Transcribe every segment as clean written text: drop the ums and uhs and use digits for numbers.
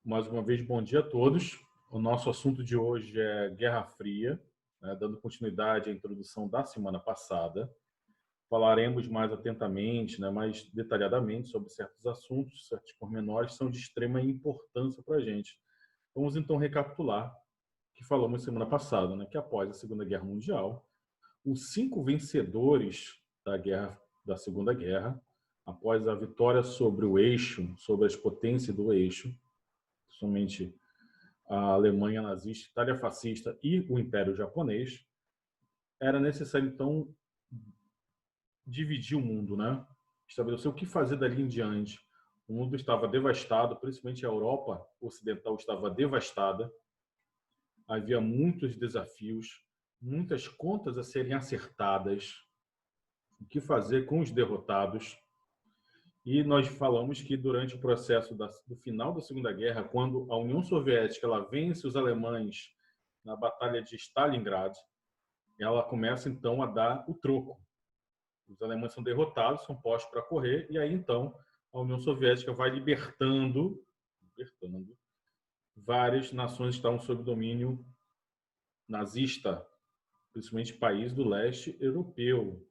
Mais uma vez, bom dia a todos. O nosso assunto de hoje é Guerra Fria, né, dando continuidade à introdução da semana passada. Falaremos mais atentamente, né, mais detalhadamente sobre certos assuntos, certos pormenores que são de extrema importância para a gente. Vamos então recapitular o que falamos semana passada, né, que após a Segunda Guerra Mundial, os 5 vencedores da Segunda Guerra, após a vitória sobre o eixo, sobre as potências do eixo, somente a Alemanha nazista, a Itália fascista e o Império Japonês, era necessário, então, dividir o mundo, né? Estabelecer o que fazer dali em diante. O mundo estava devastado, principalmente a Europa Ocidental estava devastada. Havia muitos desafios, muitas contas a serem acertadas. O que fazer com os derrotados? E nós falamos que durante o processo do final da Segunda Guerra, quando a União Soviética ela vence os alemães na Batalha de Stalingrad, ela começa então a dar o troco. Os alemães são derrotados, são postos para correr, e aí então a União Soviética vai libertando várias nações que estavam sob domínio nazista, principalmente países do leste europeu,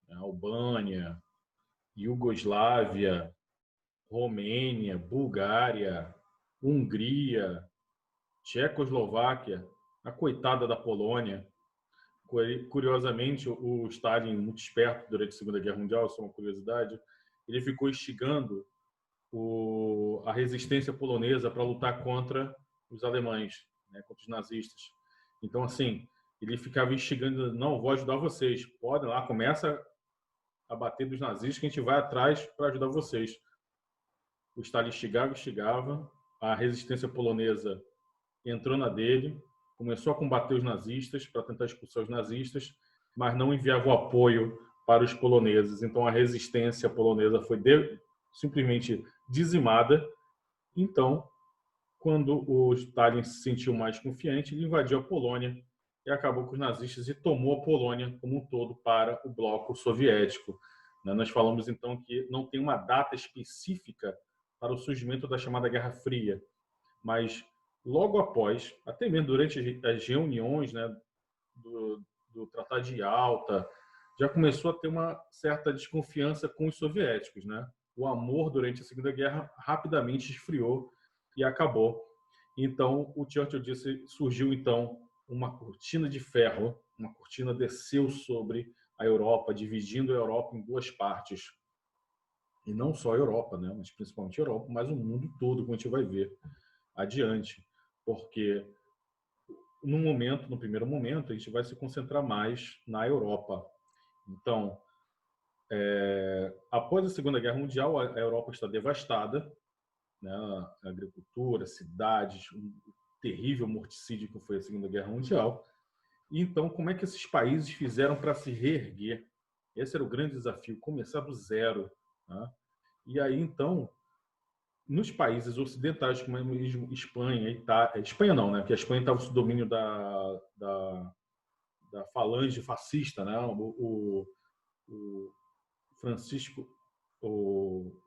a Albânia, Iugoslávia, Romênia, Bulgária, Hungria, Tchecoslováquia, a coitada da Polônia. Curiosamente, o Stalin, muito esperto durante a Segunda Guerra Mundial, só uma curiosidade, ele ficou instigando a resistência polonesa para lutar contra os alemães, né, contra os nazistas. Então, assim, ele ficava instigando, não, vou ajudar vocês, podem lá, começa a bater dos nazistas que a gente vai atrás para ajudar vocês. O Stalin instigava, a resistência polonesa entrou na dele, começou a combater os nazistas para tentar expulsar os nazistas, mas não enviava o apoio para os poloneses. Então a resistência polonesa foi simplesmente dizimada. Então, quando o Stalin se sentiu mais confiante, ele invadiu a Polônia e acabou com os nazistas e tomou a Polônia como um todo para o bloco soviético. Nós falamos então que não tem uma data específica para o surgimento da chamada Guerra Fria, mas logo após, até mesmo durante as reuniões, né, do Tratado de Yalta, já começou a ter uma certa desconfiança com os soviéticos, né? O amor durante a Segunda Guerra rapidamente esfriou e acabou. Então, o Churchill disse, surgiu então uma cortina de ferro, uma cortina desceu sobre a Europa, dividindo a Europa em duas partes. E não só a Europa, né, mas principalmente a Europa, mas o mundo todo, como a gente vai ver adiante, porque no primeiro momento, a gente vai se concentrar mais na Europa. Então, após a Segunda Guerra Mundial, a Europa está devastada, né? A agricultura, cidades, um terrível morticídio que foi a Segunda Guerra Mundial. E então, como é que esses países fizeram para se reerguer? Esse era o grande desafio, começar do zero, né? E aí, então, nos países ocidentais, como Espanha, Itália, Espanha não, né? Porque a Espanha estava sob domínio da falange fascista, né? O Francisco, o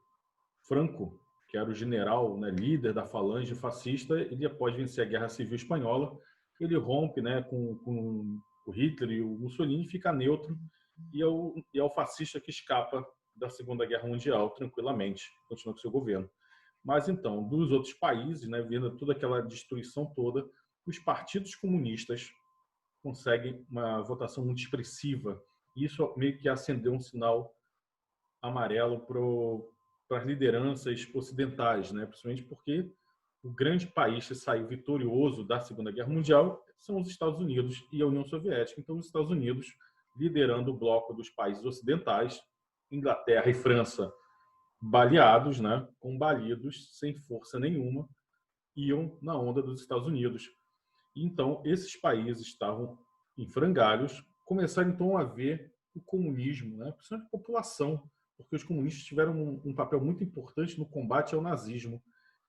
Franco, que era o general, né, líder da falange fascista, ele após vencer a Guerra Civil Espanhola, ele rompe, né, com o Hitler e o Mussolini, fica neutro e é o fascista que escapa da Segunda Guerra Mundial tranquilamente, continua com seu governo. Mas então, dos outros países, né, vendo toda aquela destruição toda, os partidos comunistas conseguem uma votação muito expressiva. E isso meio que acendeu um sinal amarelo para as lideranças ocidentais, né? Principalmente porque o grande país que saiu vitorioso da Segunda Guerra Mundial são os Estados Unidos e a União Soviética. Então, os Estados Unidos, liderando o bloco dos países ocidentais, Inglaterra e França, baleados, né? Combalidos, sem força nenhuma, iam na onda dos Estados Unidos. Então, esses países estavam em frangalhos, começaram então a ver o comunismo, né? Principalmente a população, porque os comunistas tiveram um papel muito importante no combate ao nazismo.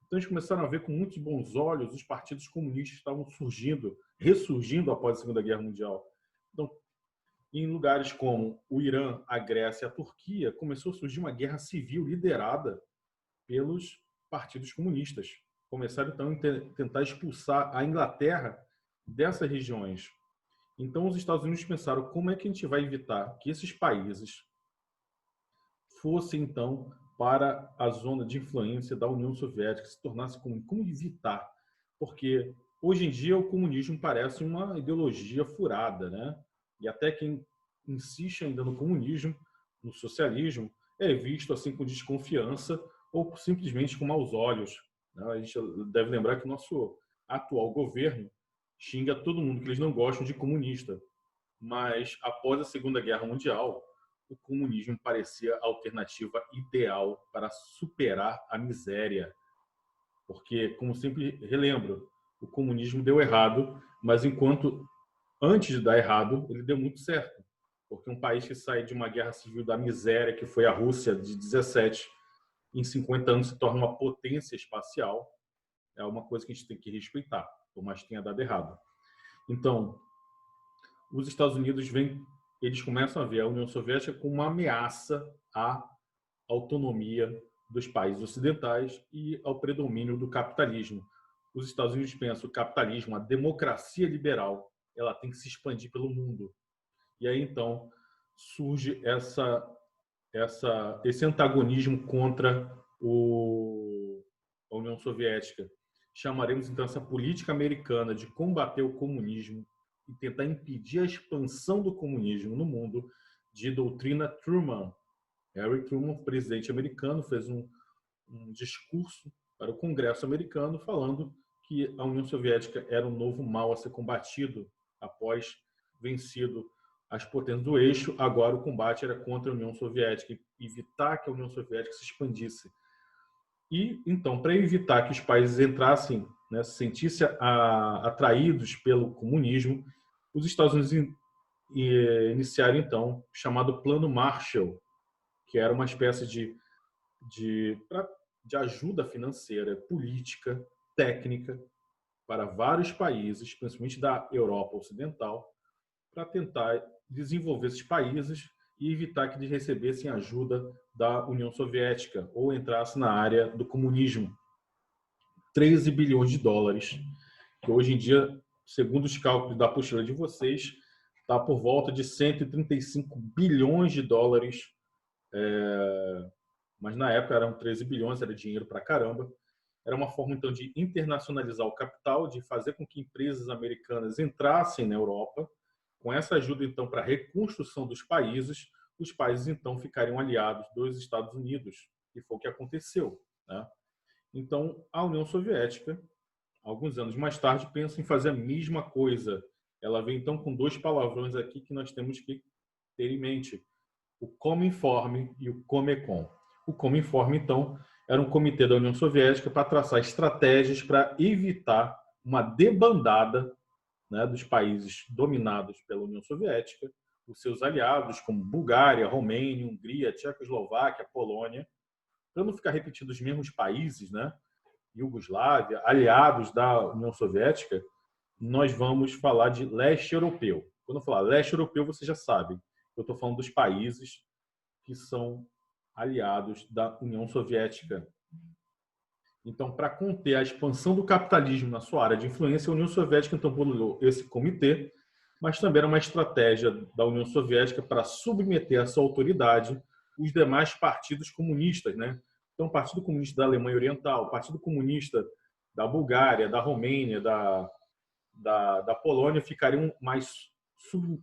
Então, eles começaram a ver com muitos bons olhos os partidos comunistas estavam surgindo, ressurgindo após a Segunda Guerra Mundial. Então, em lugares como o Irã, a Grécia e a Turquia, começou a surgir uma guerra civil liderada pelos partidos comunistas. começaram então a tentar expulsar a Inglaterra dessas regiões. Então os Estados Unidos pensaram como é que a gente vai evitar que esses países fossem então para a zona de influência da União Soviética, se tornasse como evitar, porque hoje em dia o comunismo parece uma ideologia furada, né? E até quem insiste ainda no comunismo, no socialismo, é visto assim com desconfiança ou simplesmente com maus olhos, né? A gente deve lembrar que o nosso atual governo xinga todo mundo que eles não gostam de comunista, mas após a Segunda Guerra Mundial, o comunismo parecia a alternativa ideal para superar a miséria. Porque, como sempre relembro, o comunismo deu errado, mas enquanto antes de dar errado, ele deu muito certo. Porque um país que sai de uma guerra civil da miséria, que foi a Rússia de 17, em 50 anos se torna uma potência espacial, é uma coisa que a gente tem que respeitar, por mais que tenha dado errado. Então, os Estados Unidos eles começam a ver a União Soviética como uma ameaça à autonomia dos países ocidentais e ao predomínio do capitalismo. Os Estados Unidos pensam que o capitalismo, a democracia liberal, ela tem que se expandir pelo mundo. E aí, então, surge esse antagonismo contra a União Soviética. Chamaremos, então, essa política americana de combater o comunismo e tentar impedir a expansão do comunismo no mundo de doutrina Truman. Harry Truman, presidente americano, fez um discurso para o Congresso americano falando que a União Soviética era um novo mal a ser combatido após vencido as potências do eixo. Agora o combate era contra a União Soviética, evitar que a União Soviética se expandisse. E, então, para evitar que os países entrassem, né, se sentissem atraídos pelo comunismo, os Estados Unidos iniciaram, então, o chamado Plano Marshall, que era uma espécie de ajuda financeira, política, técnica, para vários países, principalmente da Europa Ocidental, para tentar desenvolver esses países e evitar que eles recebessem ajuda da União Soviética ou entrassem na área do comunismo. 13 bilhões de dólares, que hoje em dia, segundo os cálculos da apostila de vocês, está por volta de 135 bilhões de dólares, mas na época eram 13 bilhões, era dinheiro para caramba. Era uma forma, então, de internacionalizar o capital, de fazer com que empresas americanas entrassem na Europa. Com essa ajuda, então, para a reconstrução dos países, os países, então, ficariam aliados dos Estados Unidos. E foi o que aconteceu, né? Então, a União Soviética, alguns anos mais tarde, pensa em fazer a mesma coisa. Ela vem, então, com dois palavrões aqui que nós temos que ter em mente: o Cominform e o Comecon. O Cominform, então, era um comitê da União Soviética para traçar estratégias para evitar uma debandada, né, dos países dominados pela União Soviética, os seus aliados, como Bulgária, Romênia, Hungria, Tchecoslováquia, Polônia, para não ficar repetindo os mesmos países, né, Iugoslávia, aliados da União Soviética, nós vamos falar de leste europeu. Quando eu falar leste europeu, você já sabe. Eu estou falando dos países que são aliados da União Soviética. Então, para conter a expansão do capitalismo na sua área de influência, a União Soviética então bolou esse comitê, mas também era uma estratégia da União Soviética para submeter a sua autoridade os demais partidos comunistas, né? Então, o Partido Comunista da Alemanha Oriental, o Partido Comunista da Bulgária, da Romênia, da Polônia ficariam mais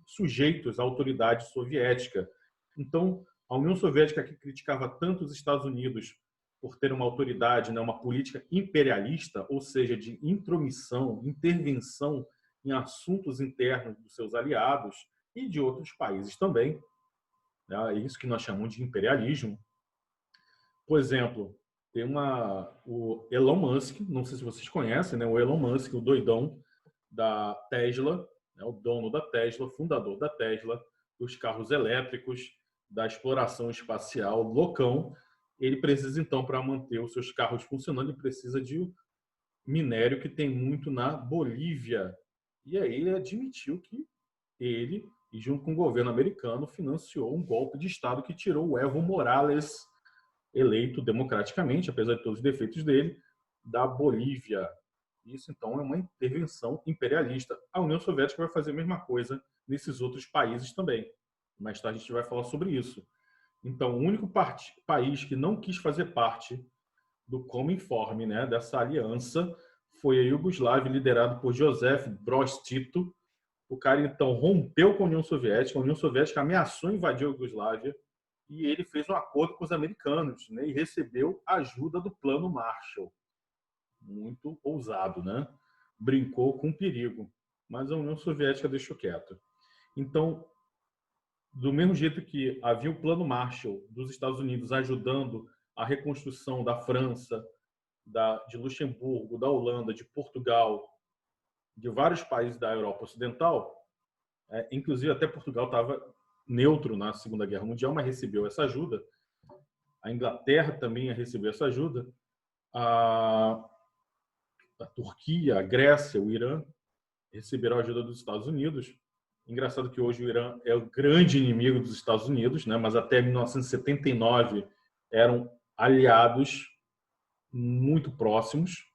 sujeitos à autoridade soviética. Então, a União Soviética, que criticava tanto os Estados Unidos por ter uma autoridade, né, uma política imperialista, ou seja, de intromissão, intervenção em assuntos internos dos seus aliados e de outros países também, né, é isso que nós chamamos de imperialismo. Por exemplo, tem o Elon Musk, não sei se vocês conhecem, né, o Elon Musk, o doidão da Tesla, né, o dono da Tesla, fundador da Tesla, dos carros elétricos, da exploração espacial, loucão. Ele precisa, então, para manter os seus carros funcionando, ele precisa de minério que tem muito na Bolívia. E aí ele admitiu que ele, e junto com o governo americano, financiou um golpe de Estado que tirou o Evo Morales, eleito democraticamente, apesar de todos os defeitos dele, da Bolívia. Isso, então, é uma intervenção imperialista. A União Soviética vai fazer a mesma coisa nesses outros países também. Mais tarde a gente vai falar sobre isso. Então, o único país que não quis fazer parte do Cominform, né, dessa aliança, foi a Iugoslávia, liderado por Joseph Broz Tito. O cara, então, rompeu com a União Soviética. A União Soviética ameaçou invadir a Iugoslávia e ele fez um acordo com os americanos, né, e recebeu ajuda do Plano Marshall. Muito ousado, né? Brincou com perigo, mas a União Soviética deixou quieto. Então, do mesmo jeito que havia o Plano Marshall dos Estados Unidos ajudando a reconstrução da França, de Luxemburgo, da Holanda, de Portugal, de vários países da Europa Ocidental, inclusive até Portugal estava neutro na Segunda Guerra Mundial, mas recebeu essa ajuda. A Inglaterra também recebeu essa ajuda. A Turquia, a Grécia, o Irã receberam a ajuda dos Estados Unidos. Engraçado que hoje o Irã é o grande inimigo dos Estados Unidos, né? Mas até 1979 eram aliados muito próximos.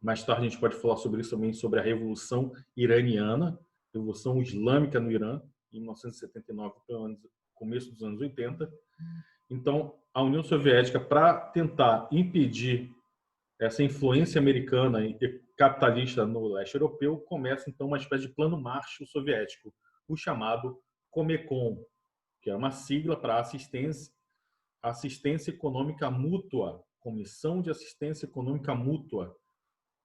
Mais tarde a gente pode falar sobre isso também, sobre a Revolução Iraniana, Revolução Islâmica no Irã, em 1979, começo dos anos 80. Então, a União Soviética, para tentar impedir essa influência americana e capitalista no leste europeu, começa então uma espécie de plano Marshall soviético, o chamado Comecon, que é uma sigla para assistência econômica mútua, Comissão de Assistência Econômica Mútua.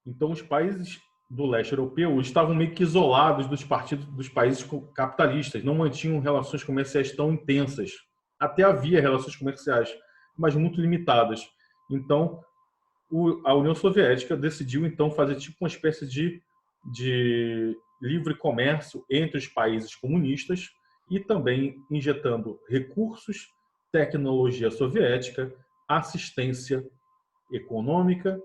Então, os países do leste europeu estavam meio que isolados dos países capitalistas, não mantinham relações comerciais tão intensas. Até havia relações comerciais, mas muito limitadas. Então, a União Soviética decidiu, então, fazer tipo uma espécie de livre comércio entre os países comunistas e também injetando recursos, tecnologia soviética, assistência econômica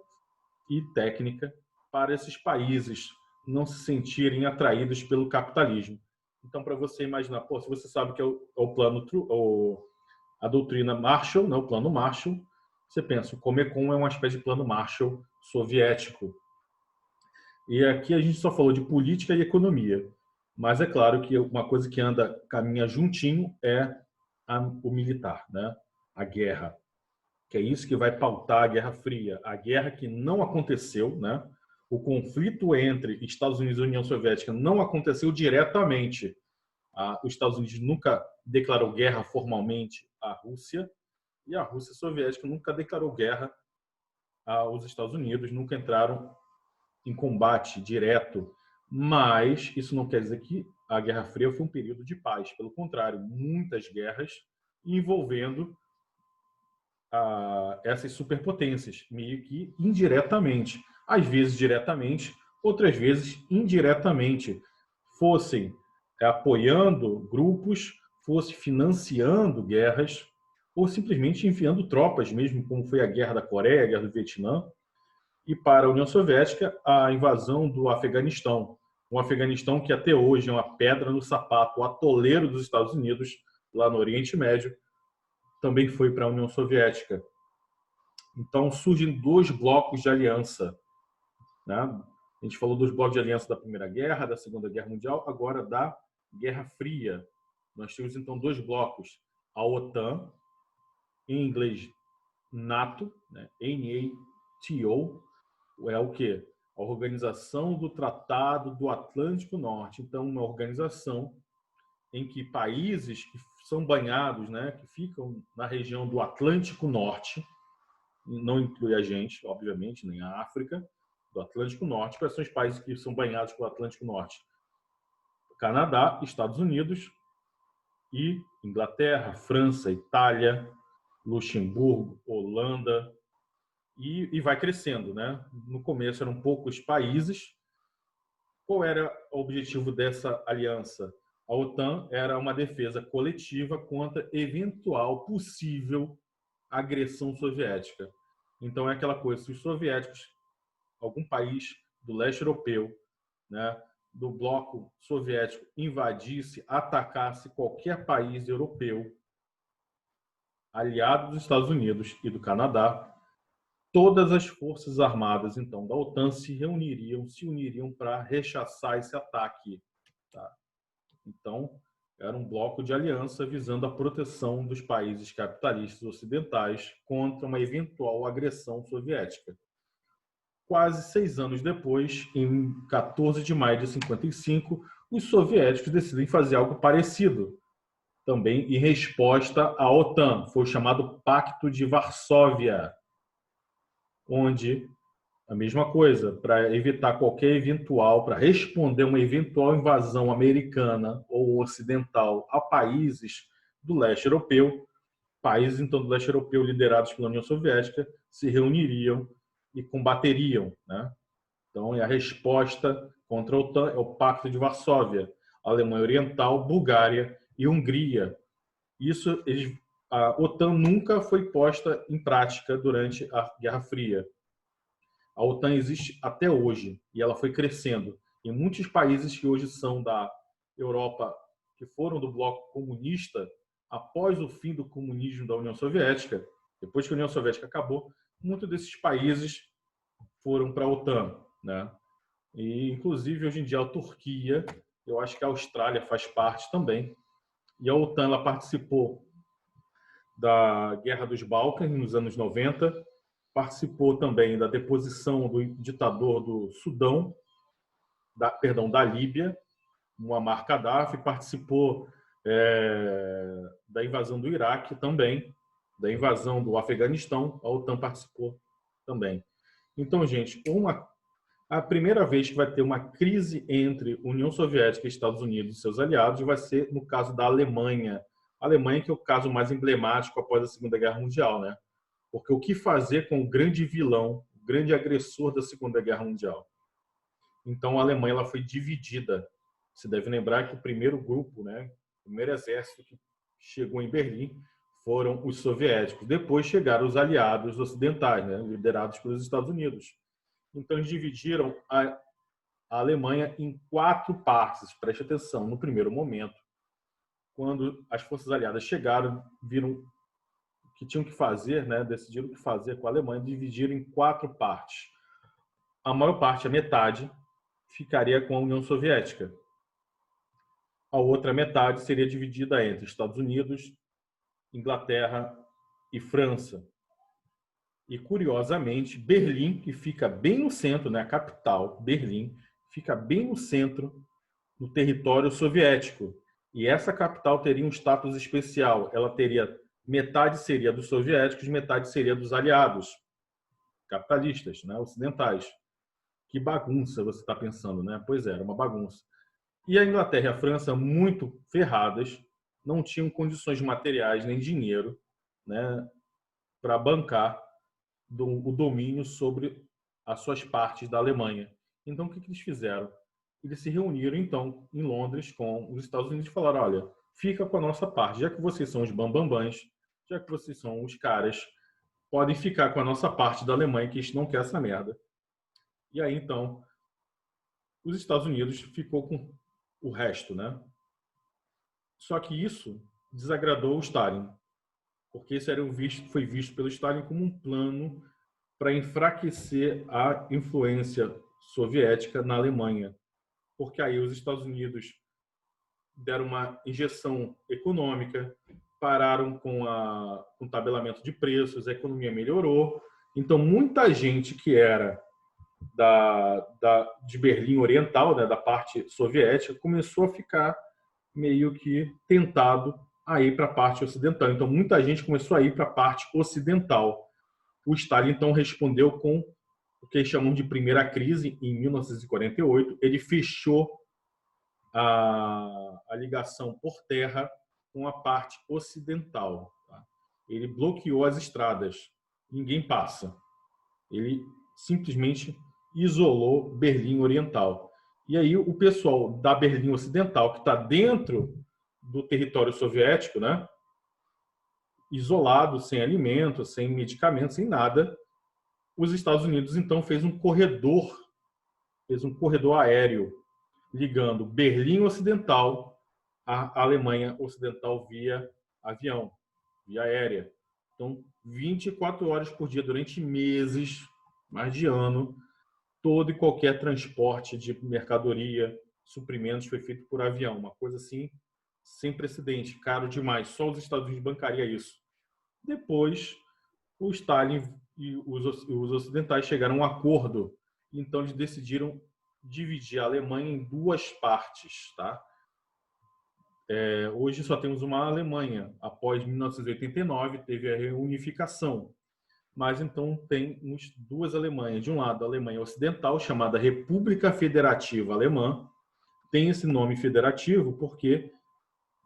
e técnica para esses países não se sentirem atraídos pelo capitalismo. Então, para você imaginar, se você sabe que é o plano, a doutrina Marshall, né, o plano Marshall, você pensa, o Comecon é uma espécie de plano Marshall soviético. E aqui a gente só falou de política e economia. Mas é claro que uma coisa que caminha juntinho é o militar, né? A guerra. Que é isso que vai pautar a Guerra Fria. A guerra que não aconteceu, né? O conflito entre Estados Unidos e União Soviética não aconteceu diretamente. Os Estados Unidos nunca declarou guerra formalmente à Rússia, e a Rússia soviética nunca declarou guerra aos Estados Unidos, nunca entraram em combate direto. Mas isso não quer dizer que a Guerra Fria foi um período de paz. Pelo contrário, muitas guerras envolvendo essas superpotências, meio que indiretamente. Às vezes diretamente, outras vezes indiretamente. Fossem apoiando grupos, fosse financiando guerras, ou simplesmente enviando tropas, mesmo como foi a Guerra da Coreia, a Guerra do Vietnã, e para a União Soviética, a invasão do Afeganistão. Um Afeganistão que até hoje é uma pedra no sapato, o atoleiro dos Estados Unidos, lá no Oriente Médio, também foi para a União Soviética. Então, surgem dois blocos de aliança, né? A gente falou dos blocos de aliança da Primeira Guerra, da Segunda Guerra Mundial, agora da Guerra Fria. Nós temos, então, dois blocos. A OTAN, em inglês NATO, né? NATO, é o quê? A Organização do Tratado do Atlântico Norte. Então, uma organização em que países que são banhados, né, que ficam na região do Atlântico Norte, não inclui a gente, obviamente, nem a África, do Atlântico Norte. Quais são os países que são banhados pelo Atlântico Norte? Canadá, Estados Unidos e Inglaterra, França, Itália, Luxemburgo, Holanda, e vai crescendo, né? No começo eram poucos países. Qual era o objetivo dessa aliança? A OTAN era uma defesa coletiva contra eventual possível agressão soviética. Então é aquela coisa, se os soviéticos, algum país do leste europeu, né, do bloco soviético, invadisse, atacasse qualquer país europeu aliado dos Estados Unidos e do Canadá, todas as forças armadas, então, da OTAN se uniriam para rechaçar esse ataque. Tá? Então, era um bloco de aliança visando a proteção dos países capitalistas ocidentais contra uma eventual agressão soviética. Quase 6 anos depois, em 14 de maio de 55, os soviéticos decidem fazer algo parecido, também em resposta à OTAN. Foi o chamado Pacto de Varsóvia, onde a mesma coisa, para evitar qualquer eventual, para responder uma eventual invasão americana ou ocidental a países do leste europeu, países então do leste europeu liderados pela União Soviética se reuniriam e combateriam, né? Então, a resposta contra a OTAN é o Pacto de Varsóvia, Alemanha Oriental, Bulgária e Hungria. Isso, a OTAN nunca foi posta em prática durante a Guerra Fria. A OTAN existe até hoje e ela foi crescendo. Em muitos países que hoje são da Europa, que foram do bloco comunista, após o fim do comunismo da União Soviética, depois que a União Soviética acabou, muitos desses países foram para a OTAN, né? E, inclusive, hoje em dia, a Turquia, eu acho que a Austrália faz parte também. E a OTAN ela participou da Guerra dos Balcãs, nos anos 90, participou também da deposição do ditador do Sudão, da Líbia, Muammar Gaddafi, participou da invasão do Iraque também, da invasão do Afeganistão, a OTAN participou também. Então, gente, a primeira vez que vai ter uma crise entre União Soviética e Estados Unidos e seus aliados vai ser no caso da Alemanha. A Alemanha que é o caso mais emblemático após a Segunda Guerra Mundial, né? Porque o que fazer com o grande vilão, o grande agressor da Segunda Guerra Mundial? Então, a Alemanha ela foi dividida. Você deve lembrar que o primeiro grupo, né, o primeiro exército que chegou em Berlim foram os soviéticos. Depois chegaram os aliados ocidentais, né, liderados pelos Estados Unidos. Então, eles dividiram a Alemanha em 4 partes. Preste atenção, no primeiro momento, quando as forças aliadas chegaram, viram o que tinham que fazer, né, decidiram o que fazer com a Alemanha, dividiram em 4 partes. A maior parte, a metade, ficaria com a União Soviética. A outra metade seria dividida entre Estados Unidos, Inglaterra e França. E, curiosamente, Berlim, que fica bem no centro, né, a capital, Berlim, fica bem no centro do território soviético. E essa capital teria um status especial. Ela teria, metade seria dos soviéticos, metade seria dos aliados, capitalistas, né, ocidentais. Que bagunça, você está pensando, né? Pois é, era uma bagunça. E a Inglaterra e a França, muito ferradas, não tinham condições materiais nem dinheiro, né, para bancar o domínio sobre as suas partes da Alemanha. Então, o que eles fizeram? Eles se reuniram, então, em Londres com os Estados Unidos e falaram, olha, fica com a nossa parte, já que vocês são os bambambãs, já que vocês são os caras, podem ficar com a nossa parte da Alemanha, que a gente não quer essa merda. E aí, então, os Estados Unidos ficou com o resto, né? Só que isso desagradou o Stalin, porque isso foi visto pelo Stalin como um plano para enfraquecer a influência soviética na Alemanha, porque aí os Estados Unidos deram uma injeção econômica, pararam com o tabelamento de preços, a economia melhorou. Então, muita gente que era de Berlim Oriental, né, da parte soviética, começou a ficar meio que tentado a ir para a parte ocidental. Então, muita gente começou a ir para a parte ocidental. O Stalin, então, respondeu com o que eles chamam de primeira crise, em 1948. Ele fechou a ligação por terra com a parte ocidental. Tá? Ele bloqueou as estradas. Ninguém passa. Ele simplesmente isolou Berlim Oriental. E aí o pessoal da Berlim Ocidental, que está dentro do território soviético, né, isolado, sem alimento, sem medicamentos, sem nada, os Estados Unidos então fez um corredor aéreo ligando Berlim Ocidental à Alemanha Ocidental via avião, via aérea. Então, 24 horas por dia, durante meses, mais de ano, todo e qualquer transporte de mercadoria, suprimentos foi feito por avião. Uma coisa assim, sem precedente, caro demais. Só os Estados Unidos bancariam isso. Depois, o Stalin e os ocidentais chegaram a um acordo. Então, eles decidiram dividir a Alemanha em duas partes. Tá? Hoje só temos uma Alemanha. Após 1989, teve a reunificação. Mas então temos duas Alemanhas. De um lado, a Alemanha Ocidental, chamada República Federativa Alemã. Tem esse nome federativo porque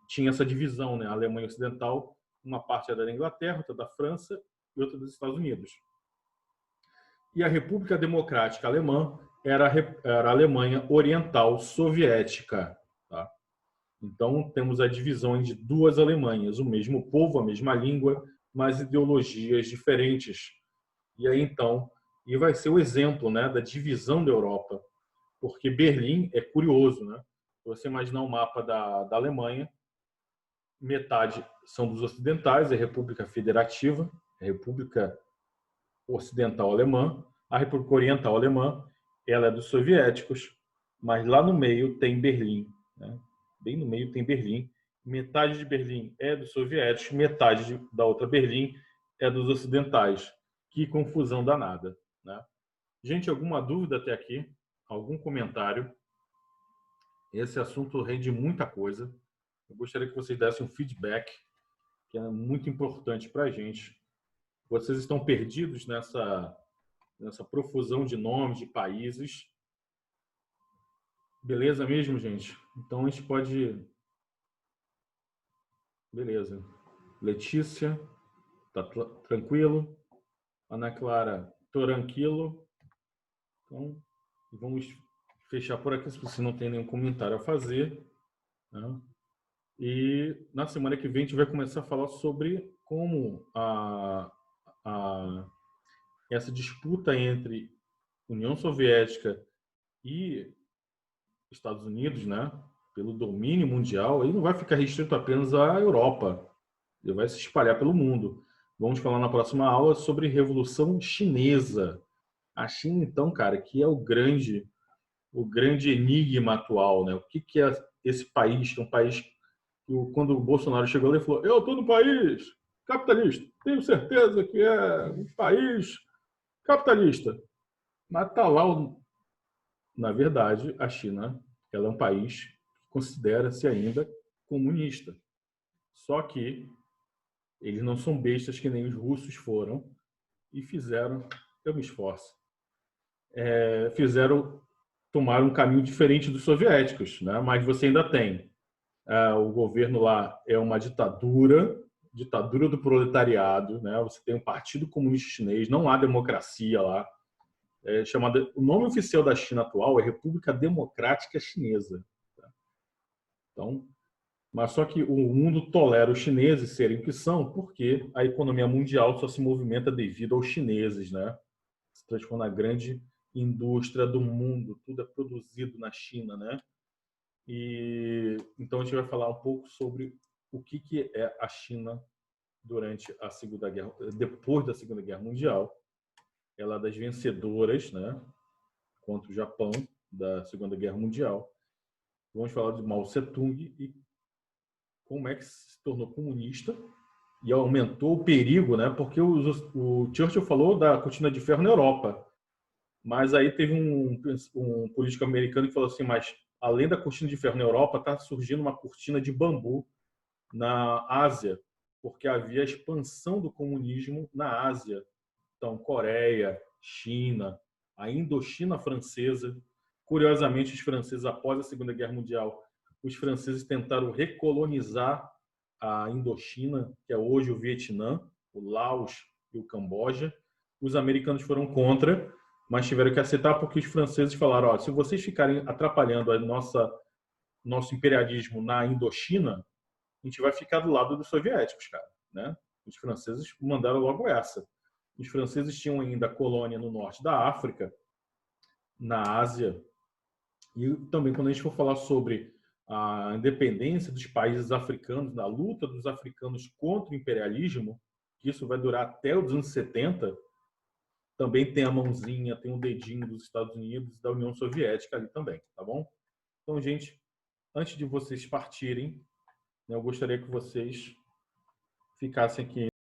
tinha essa divisão, né? A Alemanha Ocidental, uma parte era da Inglaterra, outra da França e outra dos Estados Unidos. E a República Democrática Alemã era a Alemanha Oriental Soviética. Tá? Então, temos a divisão de duas Alemanhas, o mesmo povo, a mesma língua, mas ideologias diferentes. E aí, então, e vai ser o exemplo, né, da divisão da Europa, porque Berlim é curioso, né? Se você imaginar um mapa da Alemanha, metade são dos ocidentais, a República Federativa, a República Ocidental Alemã, a República Oriental Alemã, ela é dos soviéticos, mas lá no meio tem Berlim, né? Bem no meio tem Berlim. Metade de Berlim é dos soviéticos, metade da outra Berlim é dos ocidentais. Que confusão danada, né? Gente, alguma dúvida até aqui? Algum comentário? Esse assunto rende muita coisa. Eu gostaria que vocês dessem um feedback, que é muito importante para a gente. Vocês estão perdidos nessa profusão de nomes, de países. Beleza mesmo, gente? Então a gente pode... Beleza. Letícia, tá tranquilo. Ana Clara, tranquilo. Então, vamos fechar por aqui, se você não tem nenhum comentário a fazer. Né? E na semana que vem a gente vai começar a falar sobre como essa disputa entre União Soviética e Estados Unidos, né, pelo domínio mundial, ele não vai ficar restrito apenas à Europa, ele vai se espalhar pelo mundo. Vamos falar na próxima aula sobre Revolução Chinesa. A China, então, cara, que é o grande enigma atual, né? O que é esse país? É um país que, quando o Bolsonaro chegou lá, ele falou: eu estou no país capitalista, tenho certeza que é um país capitalista. Mas está lá, na verdade, a China, ela é um país que considera-se ainda comunista. Só que eles não são bestas que nem os russos foram e fizeram, eu me esforço, tomar um caminho diferente dos soviéticos, né? Mas você ainda tem o governo lá é uma ditadura do proletariado, né? Você tem um Partido Comunista Chinês, não há democracia lá. O nome oficial da China atual é República Democrática Chinesa. Tá? Então, mas só que o mundo tolera os chineses serem o que são, porque a economia mundial só se movimenta devido aos chineses, né? Se transforma na grande indústria do mundo, tudo é produzido na China, né? E então a gente vai falar um pouco sobre o que é a China durante a Segunda Guerra, depois da Segunda Guerra Mundial. Ela é das vencedoras, né, contra o Japão da Segunda Guerra Mundial. Vamos falar de Mao Tse-tung e como é que se tornou comunista e aumentou o perigo, né? Porque o Churchill falou da cortina de ferro na Europa, mas aí teve um político americano que falou assim: mas além da cortina de ferro na Europa, está surgindo uma cortina de bambu na Ásia, porque havia expansão do comunismo na Ásia. Então, Coreia, China, a Indochina francesa. Curiosamente, os franceses, após a Segunda Guerra Mundial, os franceses tentaram recolonizar a Indochina, que é hoje o Vietnã, o Laos e o Camboja. Os americanos foram contra, mas tiveram que aceitar porque os franceses falaram: ó, se vocês ficarem atrapalhando nosso imperialismo na Indochina, a gente vai ficar do lado dos soviéticos, cara, né? Os franceses mandaram logo essa. Os franceses tinham ainda colônia no norte da África, na Ásia, e também quando a gente for falar sobre a independência dos países africanos, na luta dos africanos contra o imperialismo, que isso vai durar até os anos 70, também tem a mãozinha, tem o dedinho dos Estados Unidos e da União Soviética ali também, tá bom? Então, gente, antes de vocês partirem, né, eu gostaria que vocês ficassem aqui